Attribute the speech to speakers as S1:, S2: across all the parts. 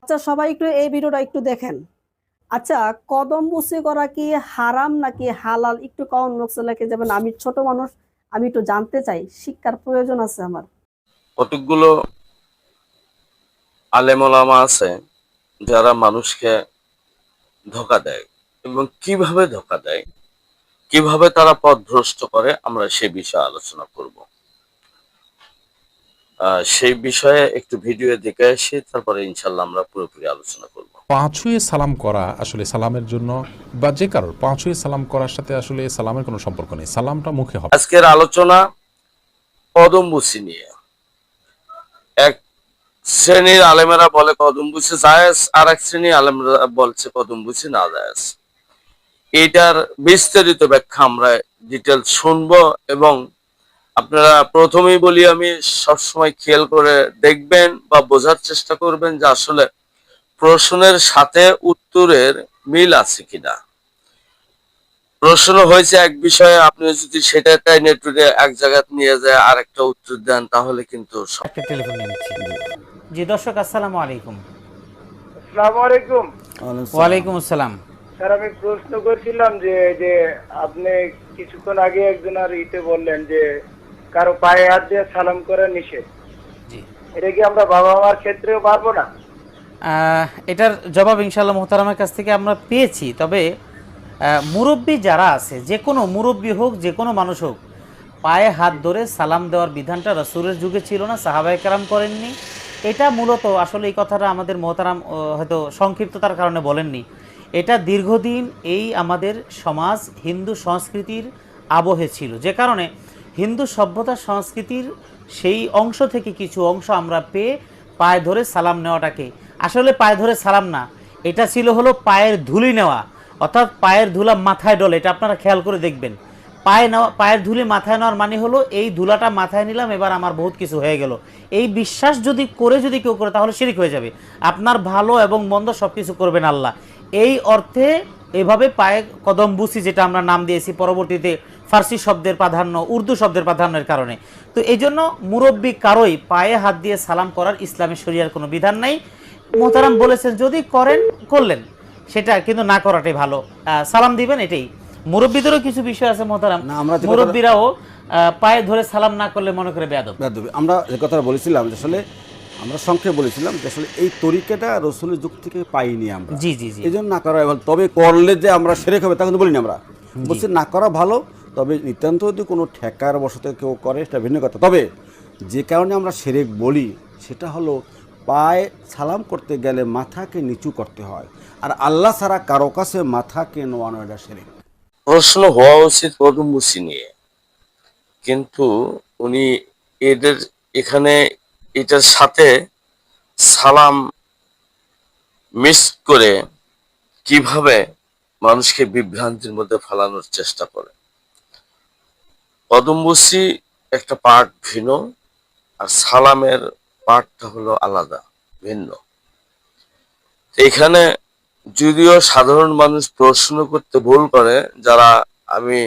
S1: আচ্ছা, সবাই একটু এই ভিডিওটা একটু দেখেন। আচ্ছা, কদম বুসি করা কি হারাম নাকি হালাল? একটু কমেন্ট বক্সে লিখে যাবেন। আমি ছোট মানুষ, আমি একটু জানতে চাই, শিক্ষার প্রয়োজন আছে আমার।
S2: কতকগুলো আলেম ওলামা আছে যারা মানুষকে ধোঁকা দেয়, এবং কিভাবে ধোঁকা দেয়, কিভাবে তারা পথভ্রষ্ট করে, আমরা সে বিষয়ে আলোচনা করব। সেই বিষয়ে একটু ভিডিও দেখে আসি, তারপরে ইনশাল্লাহ আমরা পুরোপুরি আলোচনা করব।
S3: পা ছুঁয়ে সালাম করা আসলে সালামের জন্য বা যে কারোর পা ছুঁয়ে সালাম করার সাথে আসলে সালামের কোনো সম্পর্ক নেই, সালামটা মুখে হবে।
S2: আজকের আলোচনা কদম বুসি নিয়ে। এক শ্রেণীর আলেমেরা বলে কদম বুসি জায়েজ, আর এক শ্রেণীর আলেমরা বলছে কদম বুসি না জায়েজ। এটার বিস্তারিত ব্যাখ্যা আমরা ডিটেলস শুনবো, এবং আপনারা প্রথমেই বলি, আমি সবসময় খেয়াল করে দেখবেন বা বোঝার চেষ্টা করবেন যে আসলে প্রশ্নের সাথে উত্তরের মিল আছে কিনা। প্রশ্ন হয়েছে এক বিষয়ে, আপনি যদি সেটা নেটওয়ার্কে এক জায়গায় নিয়ে যায় আরেকটা উত্তর দেন, তাহলে কিন্তু
S4: একটা টেলিফোন নিয়ে নিচ্ছি। জি দর্শক, আসসালামু আলাইকুম।
S5: আসসালামু আলাইকুম।
S4: ওয়ালাইকুম আসসালাম।
S5: স্যার, আমি প্রশ্ন করছিলাম যে যে আপনি কিছুক্ষণ আগে একজনের ইতে বললেন যে কারো পায়ে হাত দিয়ে সালাম করা নিষেধ।
S4: জি,
S5: এটা কি আমরা বাবা মার ক্ষেত্রেও পারবো না?
S4: এটার জবাব ইনশাআল্লাহ মোহতারামের কাছ থেকে আমরা পেয়েছি। তবে মুরব্বী যারা আছে, যে কোনো মুরব্বী হোক, যে কোনো মানুষ হোক, পায়ে হাত ধরে সালাম দেওয়ার বিধানটা রাসূলের যুগে ছিল না, সাহাবায়ে কেরাম করেননি। এটা মূলত আসলে এই কথাটা আমাদের মোহতারাম হয়তো সংক্ষিপ্ততার কারণে বলেননি। এটা দীর্ঘদিন এই আমাদের সমাজ হিন্দু সংস্কৃতির আবহে ছিল, যে কারণে হিন্দু সভ্যতা সংস্কৃতির সেই অংশ থেকে কিছু অংশ আমরা পেয়ে পায়ে ধরে সালাম নেওয়াটাকে আসলে পায়ে ধরে সালাম না, এটা ছিল হলো পায়ের ধুলি নেওয়া, অর্থাৎ পায়ের ধুলা মাথায় ডলে। এটা আপনারা খেয়াল করে দেখবেন। পায়ের ধুলি মাথায় নেওয়ার মানে হলো এই ধুলাটা মাথায় নিলাম, এবার আমার বহুত কিছু হয়ে গেল। এই বিশ্বাস যদি কেউ করে, তাহলে শিরক হয়ে যাবে। আপনার ভালো এবং মন্দ সব কিছু করবেন আল্লাহ, এই অর্থে এভাবে পায়ে কদম বুসি, যেটা আমরা নাম দিয়েছি পরবর্তীতে ফার্সি শব্দের প্রাধান্য, উর্দু শব্দের প্রাধান্যের কারণে। তো এই জন্য মুরব্বী কারোই পায়ে হাত দিয়ে সালাম করার ইসলামী শরিয়ার কোনো বিধান নাই। মোহতারাম বলেছেন যদি করেন করলেন, সেটা কিন্তু না করাটাই ভালো। সালাম দিবেন, এটাই। মুরব্বীদেরও কিছু বিষয় আছে মোহতারাম,
S6: না, আমরা যে
S4: মুরব্বীরাও পায়ে ধরে সালাম না করলে মনে করে বেয়াদব।
S6: আমরা যে কথা বলেছিলাম যে আসলে আমরা সংক্ষেপে বলেছিলাম যে আসলে এই তরিকাটা রসুলের যুগ থেকে পাইনি আমরা।
S4: জি জি জি,
S6: এই জন্য না করা ভালো। তবে করলে যে আমরা সেরেক হবে তা কিন্তু বলিনি আমরা, বলছি না করা ভালো। তবে নিতান্ত যদি কোনো ঠেকার বশতে কেউ করে সেটা ভিন্ন কথা। তবে যে কারণে আমরা সেরেক বলি সেটা হলো পায়ে সালাম করতে গেলে মাথাকে নিচু করতে হয়, আর আল্লাহ ছাড়া কারো কাছে মাথাকে নোয়ানো এটা সেরেক।
S2: প্রশ্ন হওয়া উচিত কদম বুসি নিয়ে, কিন্তু উনি এদের এখানে এটার সাথে সালাম মিস করে কিভাবে মানুষকে বিভ্রান্তির মধ্যে ফেলানোর চেষ্টা করে। কদম বুসি একটা পার্ট ভিন্ন, আর সালামের পার্টটা হলো আলাদা, ভিন্ন। এখানে যদিও সাধারণ মানুষ প্রশ্ন করতে ভুল করে, যারা, আমি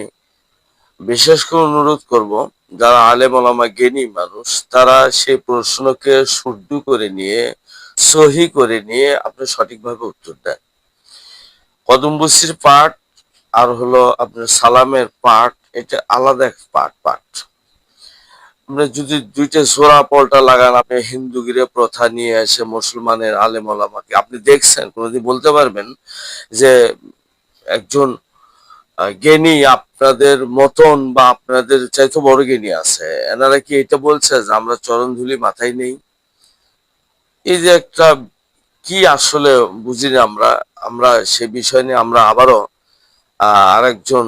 S2: বিশেষ করে অনুরোধ করব, যারা আলেম ওলামা জ্ঞানী মানুষ, তারা সেই প্রশ্নকে শুদ্ধ করে নিয়ে, সহি করে নিয়ে আপনি সঠিকভাবে উত্তর দেন। কদম বুসির পার্ট আর হলো আপনার সালামের পার্ট, এটা আলাদা এক পার্ট পার্ট। আপনি যদি দুইটা জোড়া পল্টা লাগান, আপনি হিন্দুগিরে প্রথা নিয়ে এসে মুসলমানের আলেম ওলামাকে আপনি দেখছেন, কোনোদিন বলতে পারবেন যে একজন জ্ঞানী আপনাদের মতন বা আপনাদের চাইতে বড় জ্ঞানী আছে, এনারা কি এটা বলছে যে আমরা চরণ ধুলি মাথায় নেই? এই যে একটা কি আসলে বুঝি না আমরা। আমরা সে বিষয় নিয়ে আমরা আবারও আরেকজন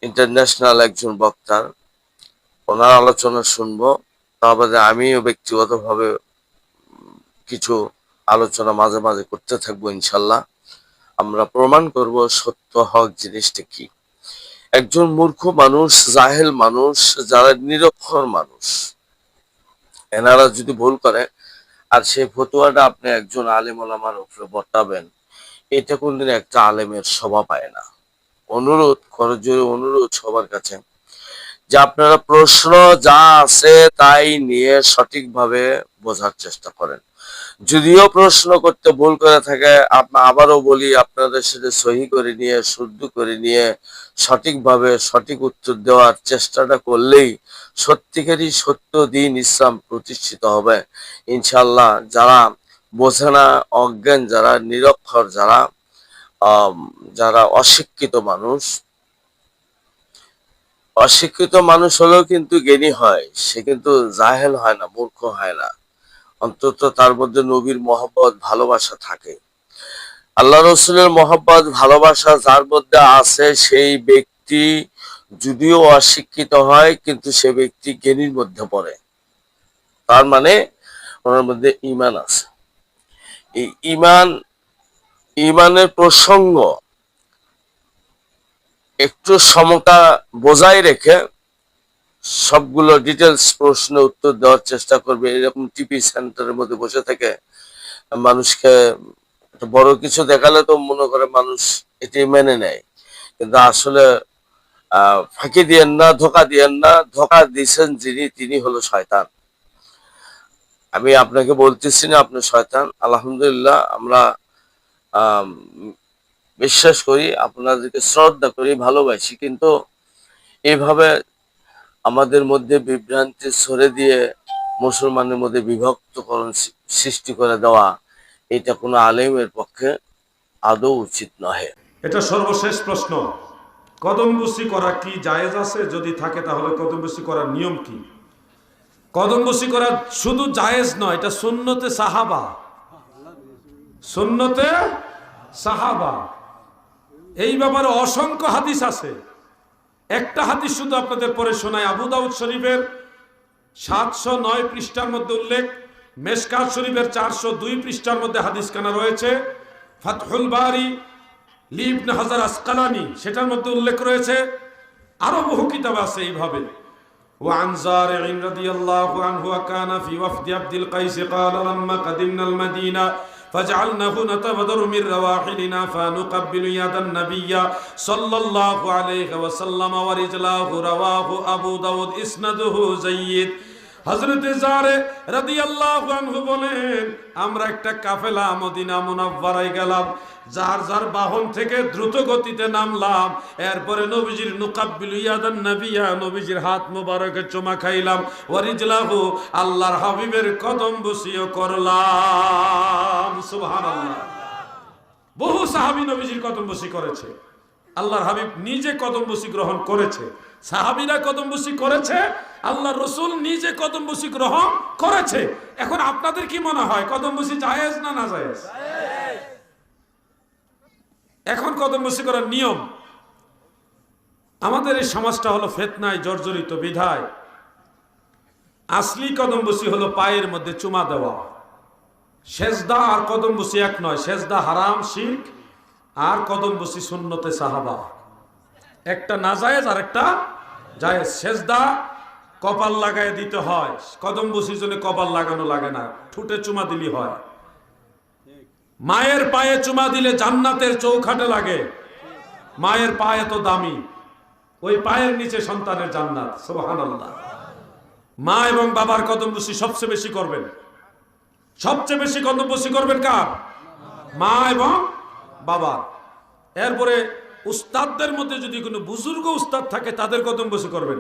S2: ইন্টারন্যাশনাল একজন বক্তার ওনার আলোচনা শুনবো। তারপরে আমিও ব্যক্তিগতভাবে কিছু আলোচনা মাঝে মাঝে করতে থাকবো ইনশাল্লাহ। আমরা প্রমাণ করব সত্য হক জিনিসটা কি। একজন মূর্খ মানুষ, জাহেল মানুষ, যারা নিরক্ষর মানুষ, এনারা যদি ভুল করে আর সেই ফতুয়াটা আপনি একজন আলেম ওলামার উপরে বর্তাবেন, এটা কোনদিন একটা আলেমের শোভা পায় না। অনুরোধ করজোরে অনুরোধ সবার কাছে যে আপনারা প্রশ্ন যা আছে তাই নিয়ে সঠিকভাবে বোঝার চেষ্টা করেন। যদিও প্রশ্ন করতে ভুল করে থাকে, আবারও বলি, আপনাদের সাথে সহি করে নিয়ে, শুদ্ধ করে নিয়ে, সঠিকভাবে সঠিক উত্তর দেওয়ার চেষ্টাটা করলেই সত্যিকারই সত্য দিন ইসলাম প্রতিষ্ঠিত হবে ইনশাল্লাহ। যারা বোঝে না, অজ্ঞান যারা, নিরক্ষর যারা, যারা অশিক্ষিত মানুষ হলেও কিন্তু জ্ঞানী হয়, সে কিন্তু জাহেল হয় না, মূর্খ হয় না। অন্তত তার মধ্যে নবীর মহব্বত, ভালোবাসা থাকে। আল্লাহ রসুলের মহব্বত, ভালোবাসা যার মধ্যে আছে, সেই ব্যক্তি যদিও অশিক্ষিত হয় কিন্তু সে ব্যক্তি জ্ঞানীর মধ্যে পড়ে, তার মানে ওনার মধ্যে ঈমান আছে। এই ঈমানের প্রসঙ্গ একটু সমতা বজায় রেখে সবগুলো ডিটেলস প্রশ্নের উত্তর দেওয়ার চেষ্টা করবে। এরকম টিভি সেন্টারের মধ্যে বসে থেকে মানুষকে বড় কিছু দেখালে তো মনে করে মানুষ এটি মেনে নেয়, কিন্তু আসলে ফাঁকি দিয়েন না, ধোকা দিয়েন না। ধোকা দিয়েছেন যিনি, তিনি হলো শয়তান। আমি আপনাকে বলতেছি না আপনি শয়তান। আলহামদুলিল্লাহ, আমরা বিশ্বাস করি, আপনাদেরকে শ্রদ্ধা করি, ভালোবাসি, কিন্তু এইভাবে আমাদের মধ্যে বিভ্রান্তি ছড়ে দিয়ে মুসলমানের মধ্যে বিভক্তকরণ সৃষ্টি করে দেওয়া, এটা কোনো আলেমের পক্ষে আদৌ উচিত নহে।
S7: এটা সর্বশেষ প্রশ্ন, কদমবুসি করা কি জায়েজ আছে? যদি থাকে তাহলে কদমবুসি করার নিয়ম কি? কদমবুসি করা শুধু জায়েজ নয়, এটা সুন্নতে সাহাবা। সুন্নতে সাহাবা, এই ব্যাপারে অসংখ্য হাদিস আছে। একটা হাদিস শুধু আপনাদের পরে শোনায়। আবু দাউদ শরীফের 709 পৃষ্ঠার মধ্যে উল্লেখ, মেশকাত শরীফের 402 পৃষ্ঠার মধ্যে হাদিস কানা রয়েছে, ফাতহুল বারি ইবনে হাজার আসকালানি সেটার মধ্যে উল্লেখ রয়েছে, আরো বহু কিতাব আছে এইভাবে। وعن زارع رضي الله عنه وكان في وفد عبد القيس قال لما قدمنا المدينة فجعلناه نتبذر من رواحلنا فنقبل يد النبي صلى الله عليه وسلم ورجلاه رواه أبو داود إسناده جيد। হযরত জারে রাদিয়াল্লাহু আনহু বলেন, আমরা একটা কাফেলা মদিনা মুনাওয়ারায় গেলাম, যার যার বাহন থেকে দ্রুত গতিতে নামলাম। এরপরে নবীজির নুকাব্বিলু ইয়াদান নবিয়া, নবীজির হাত মোবারকে চুমা খাইলাম। ওয়ারিজলাহু, আল্লাহর হাবিবের কদম বুসিও করলাম। সুবহানাল্লাহ। বহু সাহাবী নবীজির কদম বুসি করেছে, আল্লাহর হাবিব নিজে কদম বুসি গ্রহণ করেছে, সাহাবীরা কদম বুসি করেছে, আল্লাহর রাসূল নিজে কদম বুসি গ্রহণ করেছে। এখন আপনাদের কি মনে হয় কদম বুসি জায়েজ না না জায়েজ? এখন কদম বুসি করার নিয়ম, আমাদের এই সমাজটা হলো ফিতনায় জর্জরিত বিধায় আসলি কদম বুসি হলো পায়ের মধ্যে চুমা দেওয়া। সেজদা আর কদম বুসি এক নয়, সেজদা হারাম, শিরক, আর কদম বুসি সুন্নতে সাহাবা। একটা নাজায়েজ আর একটা জায়েজ। সেজদা কপাল লাগায় দিতে হয়, কদম বুসির জন্য কপাল লাগানো লাগে না, ঠুটে চুমা দিলি হয়। মায়ের পায়ে চুমা দিলে জান্নাতের চৌখাটে লাগে, মায়ের পায়ে তো দামি, ওই পায়ের নিচে সন্তানের জান্নাত। সুবহানাল্লাহ। মা এবং বাবার কদম বুসি সবচেয়ে বেশি করবেন, সবচেয়ে বেশি কদম বুসি করবেন কার? মা এবং বাবার। এরপরে উস্তাদদের মধ্যে যদি কোনো বুজুর্গ উস্তাদ থাকে তাদের কদম বুসি করবেন,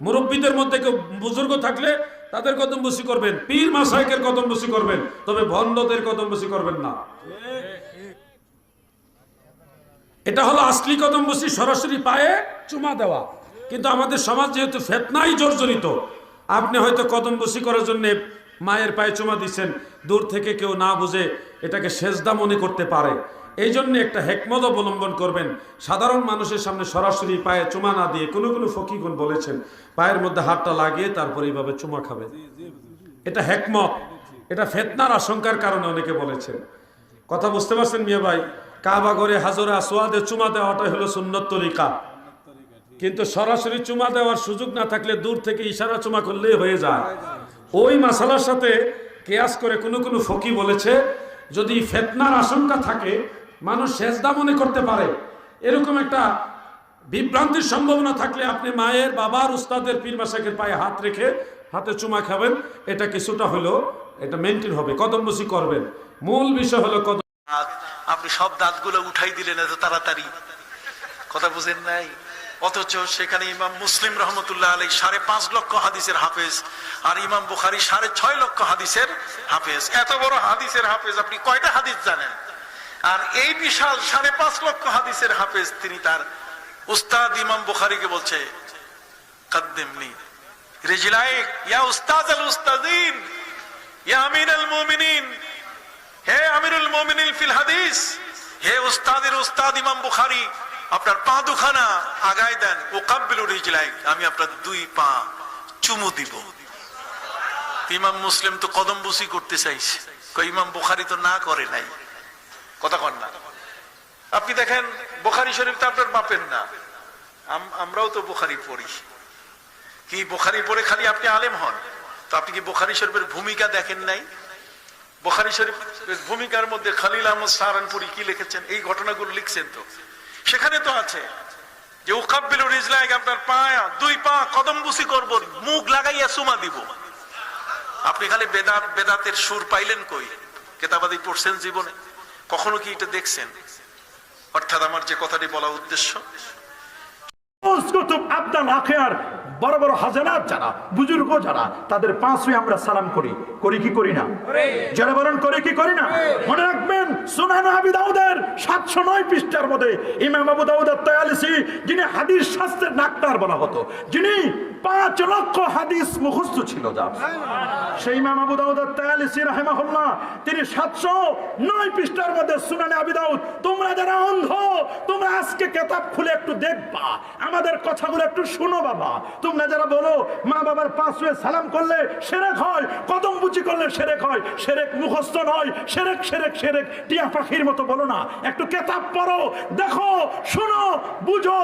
S7: মুরব্বীদের মধ্যে কেউ বুজুর্গ থাকলে তাদের কদম বুসি করবেন, পীর মাশায়েখের কদম বুসি করবেন, তবে ভণ্ডদের কদম বুসি করবেন না। এটা হলো আসলি কদম বুসি, সরাসরি পায়ে চুমা দেওয়া। কিন্তু আমাদের সমাজ যেহেতু ফিতনায় জর্জরিত, আপনি হয়তো কদম বুসি করার জন্য মায়ের পায়ে চুমা দিচ্ছেন, দূর থেকে কেউ না বুঝে এটাকে সেজদা মনে করতে পারে। এই জন্য একটা হিকমত অবলম্বন করবেন, সাধারণ মানুষের সামনে সরাসরি পায়ে চুমা না দিয়ে, কোনো কোনো ফকিগুন বলেছেন পায়ের মধ্যে হাতটা লাগিয়ে তারপরে এইভাবে চুমা খাবেন। এটা হিকমত, এটা ফিতনার আশঙ্কার কারণে অনেকে বলেছেন। কথা বুঝতে পারছেন মিয়া ভাই? কাবা ঘরে হাজরে আসওয়াদে চুমা দেওয়াটাই হলো সুন্নত তরিকা, কিন্তু সরাসরি চুমা দেওয়ার সুযোগ না থাকলে দূর থেকে ইশারা চুমা করলেই হয়ে যায়। ওই মাসালার সাথে কিয়াস করে কোনো কোনো ফকি বলেছে যদি ফিতনার আশঙ্কা থাকে, মানুষ সেজদা মনে করতে পারে, এরকম একটা বিভ্রান্তির সম্ভাবনা থাকলে আপনি মায়ের, বাবার, উস্তাদের, পীর মাশায়েখের পায়ে হাত রেখে হাতে চুমা খাবেন। এটা কিছুটা হলো এটা মেনটেন হবে, কদমবুসি করবেন। মূল বিষয় হলো কদম।
S8: আপনি সব দাঁতগুলো উঠাই দিলেন এত তাড়াতাড়ি, কথা বুঝেন নাই। অথচ সেখানে ইমাম মুসলিম রহমতুল্লাহ আলাই 5.5 লক্ষ হাদিসের হাফেজ, আর ইমাম বুখারী 6.5 লক্ষ হাদিসের হাফেজ। এত বড় হাদিসের হাফেজ আপনি কয়টা হাদিস জানেন? আর এই বিশাল 5.5 লক্ষ হাদিসের হাফেজ তিনি তার উস্তাদ ইমাম বুখারীকে বলছে, কদ্দিমনি রিজলাইক ইয়া উস্তাদ আল উস্তাদিন ইয়া আমিরুল মুমিনিন, হে আমিরুল মুমিনিন ফিল হাদিস, হে উস্তাদের উস্তাদ ইমাম বুখারী, আপনার পা দুখানা আগায় দেন। উকাব্বিলু রিজলাইক, আমি আপনার 2 পা চুমু দিব। ইমাম মুসলিম তো কদমবুসি করতে চাইছে, ইমাম বুখারী তো না করে নাই, কথা কন না। আপনি দেখেন বুখারী শরীফ তো আপনার মাপেন না, আমরাও তো বুখারী পড়ি। কি বুখারী পড়ে খালি আপনি আলেম হন? তো আপনি কি বুখারী শরীফের ভূমিকা দেখেন নাই? বুখারী শরীফের ভূমিকার মধ্যে খলিল আহমদ সাহারানপুরি কি লিখেছেন, এই ঘটনাগুলো লিখছেন, তো সেখানে তো আছে যে উকাব্বিলু রিজলাইক, আপনার পা 2 পা কদমবুসি করব, মুখ লাগাইয়া চুমা দিব। আপনি খালি বেদাতের সুর পাইলেন কই? কেতাবাদি পড়ছেন জীবনে? কখনো কি এটা দেখছেন? অর্থাৎ আমার যে কথাটি বলা উদ্দেশ্য,
S9: আপনার আখের বড় বড় হাজারাত যারা বুজুর্গ যারা, তাদের পাঁচই আমরা সালাম করি, করি কি করি না? যারা বলেন করে কি করি না? মনে রাখবেন সুনান আবি দাউদের 709 পৃষ্ঠার মধ্যে ইমাম আবু দাউদ আত-তায়ালিসি, যিনি হাদিস শাস্ত্রের ডাক্তার বলা হতো, যিনি 5 লক্ষ হাদিস মুখস্থ ছিল, যা সেই ইমাম আবু দাউদ আত-তায়ালিসি রাহিমাহুল্লাহ, তিনি 709 পৃষ্ঠার মধ্যে সুনান আবি দাউদ, তোমরা যারা অন্ধ তোমরা আজকে কিতাব খুলে একটু দেখবা, আমাদের কথাগুলো একটু শুনো বাবা। তোমরা যারা বলো মা বাবার পাশে সালাম করলে শিরক হয়, কদমবুচি করলে শিরক হয়, শিরক মুখস্থ নয়, শিরক শিরক শিরক টিয়া পাখির মতো বলো না, একটু কিতাব পড়ো, দেখো, শুনো, বুঝো।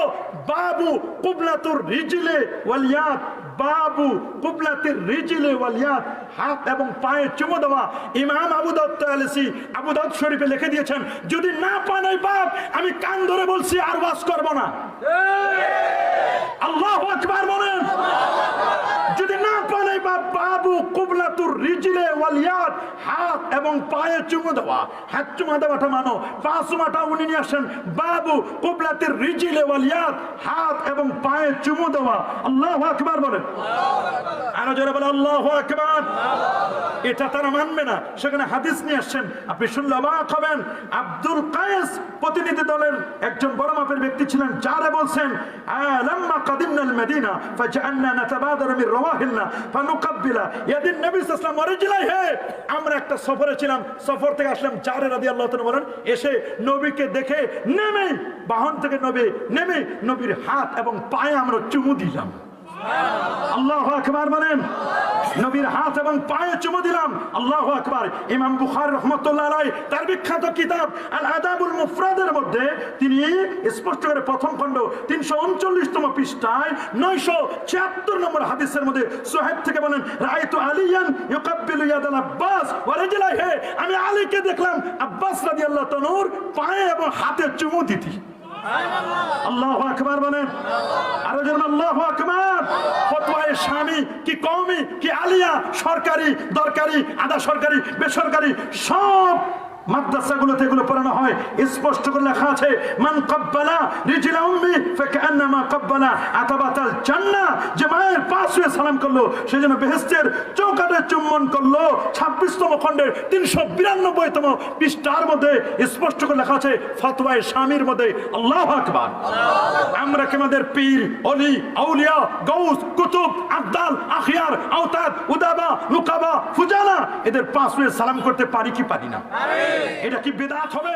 S9: বাবু কুবলাতুর রিজলে ওয়াল ইয়াদ, বাবু কুবলাতুর রিজলে ওয়াল ইয়াদ, হাত এবং পায়ে চুমু দেওয়া। ইমাম আবু দাউদ তায়ালিসি আবু দাউদ শরীফে লিখে দিয়েছেন, যদি না পান এই বাপ, আমি কান ধরে বলছি আর ওয়াজ করব না। আল্লাহু আকবার বলেন। যদি না পান এই বাপ, বাবু কুবলাতুর রিজলে ওয়াল ইয়াদ, হাত এবং পায়ে চুমু দেওয়া। হাত চুমা দেওয়াটা মানো, পা চুমাটা উনি নিয়ে আসেন। বাবু কুবলাতুর রিজলে ওয়াল ইয়াদ, হাত এবং পায়ে চুমু দেওয়া। আল্লাহু আকবার বলেন। আরো জোরে বলে আল্লাহু আকবার। এটা তারা মানবে না, সেখানে হাদিস নিয়ে আসছেন, আপনি শুনলে অবাক হবেন। আব্দুল কায়েস প্রতিনিধি দলের একজন বড় মাপের ব্যক্তি ছিলেন, যারা বলছেন লাম্মা কাদিমনাল মদিনা ফাজআলনা নাতাবাদারু মিন রাওয়াহিলনা ফানুকাব্বিলা ইয়াদিন নবী সাল্লাল্লাহু আলাইহি ওয়াসাল্লাম ওয়া রিজলাইহি। আমরা একটা সফরে ছিলাম, সফর থেকে আসলাম, জারে রাদিয়াল্লাহু তাআলা বলেন, এসে নবীকে দেখে নেমে বাহন থেকে নেমে নবীর হাত এবং পায়ে আমরা চুমু দিলাম। আল্লাহু আকবার বলেন। নবীর হাত এবং পায়ে চুমু দিলাম। আল্লাহু আকবার। ইমাম বুখারী রাহমাতুল্লাহ আলাইহি তার বিখ্যাত কিতাব আল আদাবুল মুফরাদের মধ্যে তিনি স্পষ্ট করে প্রথম খণ্ড 339তম পৃষ্ঠায় 976 নম্বর হাদিসের মধ্যে সুহাইব থেকে বলেন, রাআইতু আলিয়ান ইউকাব্বিলু ইয়াদাল আব্বাস ওয়া রিজলাইহি, আমি আলীকে দেখলাম আব্বাস রাদিয়াল্লাহু তাআলার পায়ে এবং হাতে চুমু দিতে। আল্লাহু আকবার বলেন। আরো যেন আল্লাহু আকবার। ফতোয়ায়ে শামি কি কওমি কি আলিয়া, সরকারি দরকারি আধা সরকারি বেসরকারি সব মাদ্রাসাগুলোতে এগুলো পড়ানো হয়। স্পষ্ট করে লেখা আছে, মান কাব্বালা রিজলা উম্মি ফাকান্নামা কাব্বালা আতাবাতাল জান্নাহ, যে মায়ের পা ছুঁয়ে সালাম করলো সে যেন বেহেশতের চৌকাঠে চুম্বন করলো। 26তম খণ্ডের 392তম পৃষ্ঠার মধ্যে স্পষ্ট করে লেখা আছে ফতোয়ায়ে শামির মধ্যে। আল্লাহু আকবার। আমরা কি আমাদের পীর ওলি আউলিয়া গাউস কুতুব আবদাল আখিয়ার আওতাদ উদাবা নুকাবা ফুজানা এদের পা ছুঁয়ে সালাম করতে পারি কি পারি না? এটা কি বিদআত হবে?